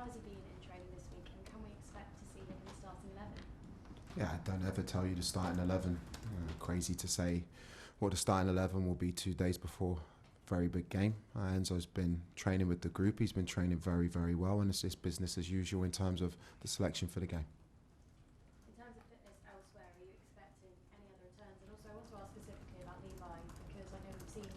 has he been in training this week, and can we expect to see him in the starting 11? Yeah, I don't ever tell you the starting 11. Crazy to say what the starting 11 will be 2 days before a very big game. Enzo's been training with the group. He's been training very, very well, and it's just business as usual in terms of the selection for the game. In terms of fitness elsewhere, are you expecting any other returns? And also I want to ask specifically about Levi, because I know we've seen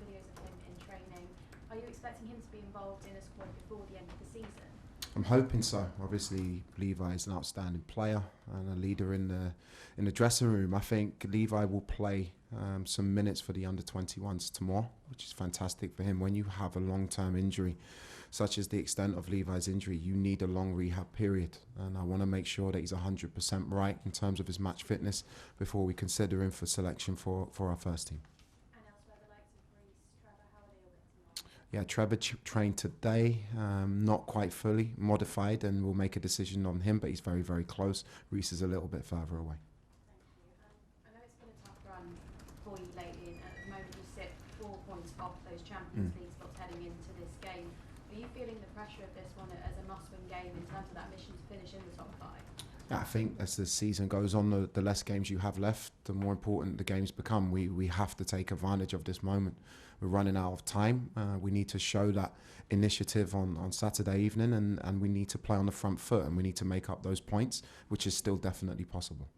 videos of him in training. Are you expecting him to be involved in a squad before the end of the season? I'm hoping so. Obviously, Levi is an outstanding player and a leader in the dressing room. I think Levi will play some minutes for the under-21s tomorrow, which is fantastic for him. When you have a long-term injury, such as the extent of Levi's injury, you need a long rehab period. And I want to make sure that he's 100% right in terms of his match fitness before we consider him for selection for our first team. Yeah, Trevor trained today, not quite fully, modified, and we'll make a decision on him, but he's very, very close. Reece is a little bit further away. Thank you. I know it's been a tough run for you lately, and at the moment you sit 4 points off those Champions League spots heading into this game. Are you feeling the pressure of this one as a must-win game in terms of that mission to finish in the top 5? I think as the season goes on, the less games you have left, the more important the games become. We have to take advantage of this moment. We're running out of time. We need to show that initiative on Saturday evening, and we need to play on the front foot, and we need to make up those points, which is still definitely possible.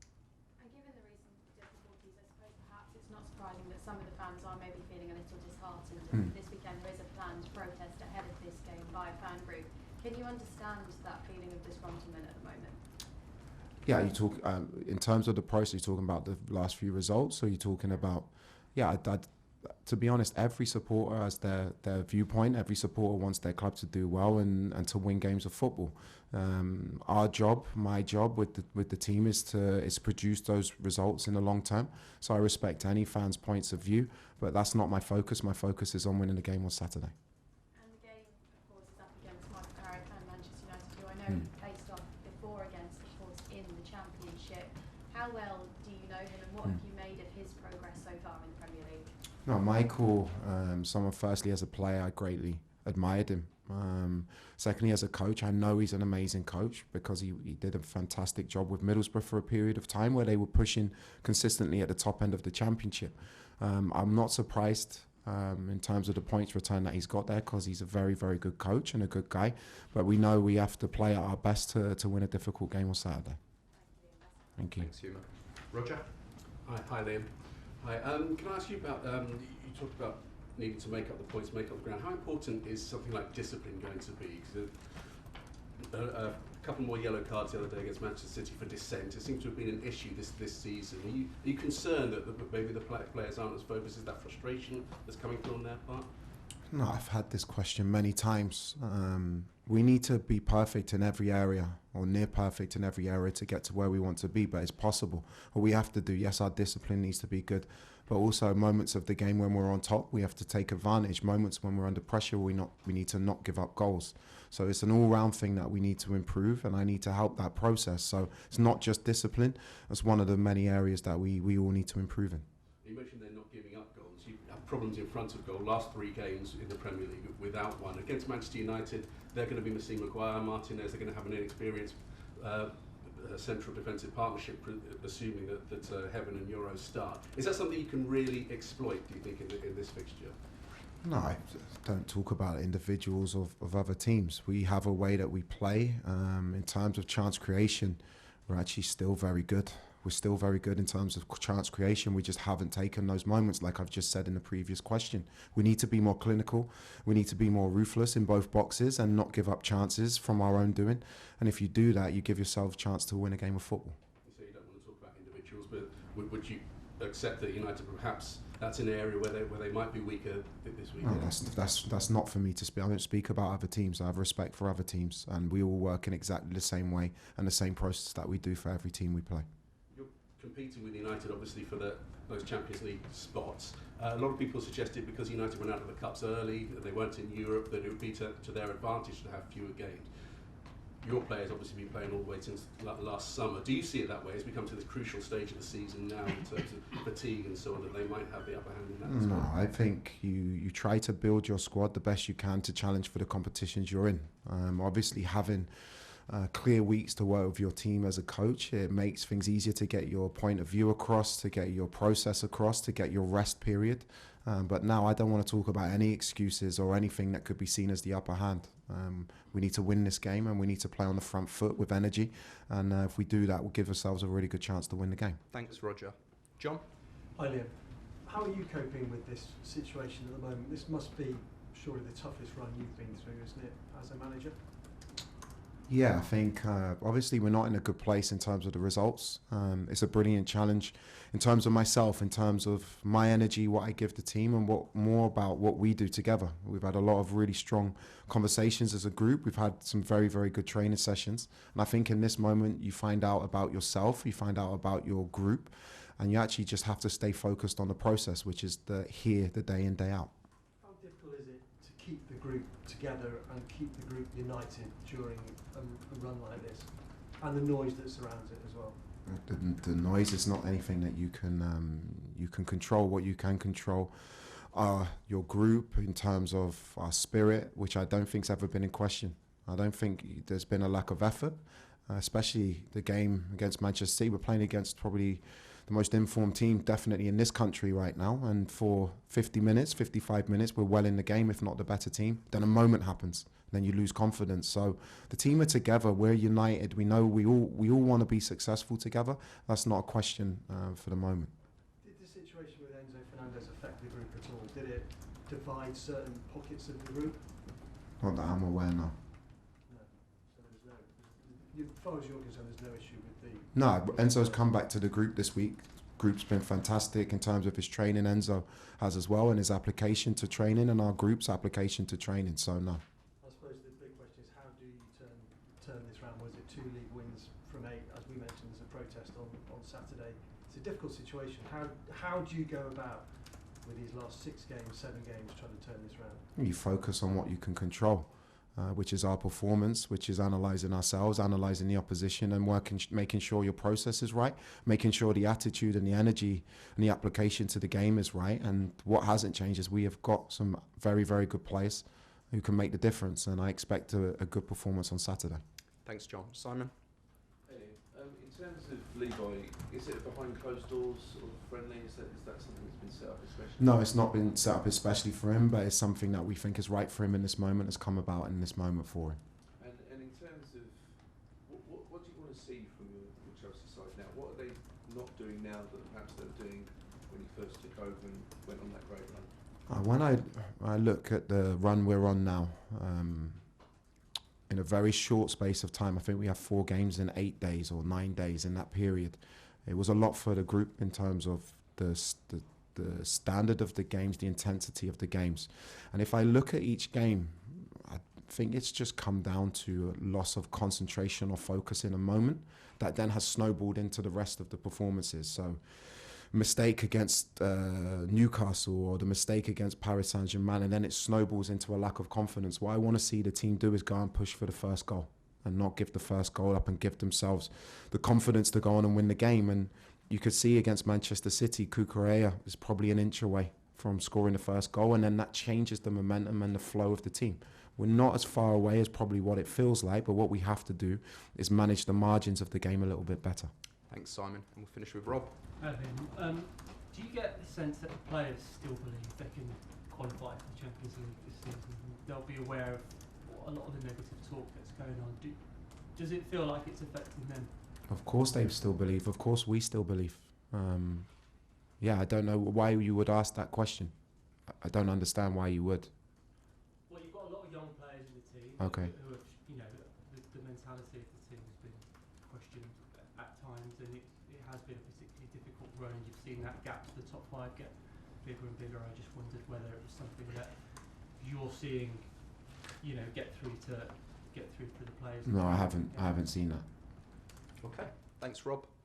And given the recent difficulties, I suppose perhaps it's not surprising that some of the fans are maybe feeling a little disheartened. And this weekend there is a planned protest ahead of this game by a fan group. Can you understand that feeling of disgruntlement at the moment? Yeah, you talk in terms of the process. You're talking about the last few results, or you're talking about, to be honest, every supporter has their viewpoint. Every supporter wants their club to do well and to win games of football. Our job, my job with the team is to produce those results in the long term. So I respect any fans' points of view, but that's not my focus. My focus is on winning the game on Saturday. And the game, of course, is up against Michael Carrick and Manchester United, who I know you faced off before against, of course, in the Championship. How well do you know him, and what have you made of his progress so far in the Premier League? No, Michael, firstly as a player, I greatly admired him. Secondly, as a coach, I know he's an amazing coach because he did a fantastic job with Middlesbrough for a period of time where they were pushing consistently at the top end of the Championship. I'm not surprised in terms of the points return that he's got there, because he's a very, very good coach and a good guy. But we know we have to play at our best to win a difficult game on Saturday. Thank you. Thanks, Huma. Roger? Hi, Liam. Hi. Can I ask you about, you talked about needing to make up the points, make up the ground. How important is something like discipline going to be? Because a couple more yellow cards the other day against Manchester City for dissent. It seems to have been an issue this season. Are you concerned that maybe the players aren't as focused? Is that frustration that's coming through on their part? No, I've had this question many times. We need to be perfect in every area, or near perfect in every area, to get to where we want to be, but it's possible. What we have to do, yes, our discipline needs to be good, but also moments of the game when we're on top, we have to take advantage. Moments when we're under pressure, we need to not give up goals. So it's an all-round thing that we need to improve, and I need to help that process. So it's not just discipline, it's one of the many areas that we all need to improve in. You mentioned they're not giving up goals. You have problems in front of goal. Last 3 games in the Premier League without one. Against Manchester United, they're going to be missing Maguire, Martinez. They're going to have an inexperienced central defensive partnership, assuming that Heaven and Euros start. Is that something you can really exploit, do you think, in this fixture? No, I don't talk about individuals of other teams. We have a way that we play. In terms of chance creation, we're actually still very good. We're still very good in terms of chance creation. We just haven't taken those moments, like I've just said in the previous question. We need to be more clinical. We need to be more ruthless in both boxes and not give up chances from our own doing. And if you do that, you give yourself a chance to win a game of football. You say you don't want to talk about individuals, but would you accept that United perhaps that's an area where they might be weaker this week? No, that's not for me to speak. I don't speak about other teams. I have respect for other teams, and we all work in exactly the same way and the same process that we do for every team we play. You're competing with United, obviously, for those Champions League spots. A lot of people suggested because United went out of the Cups early, they weren't in Europe, that it would be to their advantage to have fewer games. your players obviously been playing all the way since last summer. Do you see it that way? As we come to the crucial stage of the season now in terms of fatigue and so on, that they might have the upper hand in that as well? No, I think you try to build your squad the best you can to challenge for the competitions you're in. Obviously, having clear weeks to work with your team as a coach, it makes things easier to get your point of view across, to get your process across, to get your rest period. But now I don't want to talk about any excuses or anything that could be seen as the upper hand. We need to win this game, and we need to play on the front foot with energy. And if we do that, we'll give ourselves a really good chance to win the game. Thanks, Roger. John? Hi, Liam. How are you coping with this situation at the moment? This must be surely the toughest run you've been through, isn't it, as a manager? Yeah, I think obviously we're not in a good place in terms of the results. It's a brilliant challenge in terms of myself, in terms of my energy, what I give the team, and what more about what we do together. We've had a lot of really strong conversations as a group. We've had some very, very good training sessions. And I think in this moment you find out about yourself, you find out about your group, and you actually just have to stay focused on the process, which is the day in, day out. How difficult is it to keep the group together and keep the group united during a run like this, and the noise that surrounds it as well? The noise is not anything that you can control. What you can control are your group in terms of our spirit, which I don't think's ever been in question. I don't think there's been a lack of effort, especially the game against Manchester City. We're playing against probably the most informed team definitely in this country right now, and for 50 minutes, 55 minutes, we're well in the game, if not the better team. Then a moment happens, then you lose confidence. So the team are together, we're united, we know we all want to be successful together. That's not a question for the moment. Did the situation with Enzo Fernandez affect the group at all? Did it divide certain pockets of the group? Not that I'm aware, no. No. So as far as you're concerned, there's no issue with the... No, Enzo's come back to the group this week. Group's been fantastic in terms of his training. Enzo has as well, and his application to training, and our group's application to training. So no. I suppose the big question is, how do you turn this round? Was it 2 league wins from 8? As we mentioned, there's a protest on Saturday. It's a difficult situation. How do you go about with these last 6 games, 7 games, trying to turn this round? You focus on what you can control, which is our performance, which is analysing ourselves, analysing the opposition, and making sure your process is right, making sure the attitude and the energy and the application to the game is right. And what hasn't changed is we have got some very, very good players who can make the difference, and I expect a good performance on Saturday. Thanks, John. Simon? Hey, in terms of Levi, is it behind closed doors sort of friendly? Is that something that's been set up especially? No, it's not been set up especially for him, but it's something that we think is right for him in this moment, has come about in this moment for him. And in terms of, what do you want to see from your Chelsea side now? What are they not doing now that perhaps they were doing when you first took over and went on that great run? When I look at the run we're on now, in a very short space of time, I think we have 4 games in 8 days or 9 days in that period. It was a lot for the group in terms of the standard of the games, the intensity of the games. And if I look at each game, I think it's just come down to a loss of concentration or focus in a moment that then has snowballed into the rest of the performances. So mistake against Newcastle, or the mistake against Paris Saint-Germain, and then it snowballs into a lack of confidence. What I want to see the team do is go and push for the first goal and not give the first goal up, and give themselves the confidence to go on and win the game. And you could see against Manchester City, Cucurella is probably an inch away from scoring the first goal, and then that changes the momentum and the flow of the team. We're not as far away as probably what it feels like, but what we have to do is manage the margins of the game a little bit better. Thanks, Simon. And we'll finish with Rob. Do you get the sense that the players still believe they can qualify for the Champions League this season? They'll be aware of a lot of the negative talk that's going on. Does it feel like it's affecting them? Of course they still believe. Of course we still believe. Yeah, I don't know why you would ask that question. I don't understand why you would. Well, you've got a lot of young players in the team. Okay. Who have, the mentality of the team has been questioned at times, and it has been a particularly difficult run. And you've seen that gap to the top 5 get bigger and bigger. I just wondered whether it was something that you're seeing, get through to the players. No, I haven't seen that. Okay. Thanks, Rob.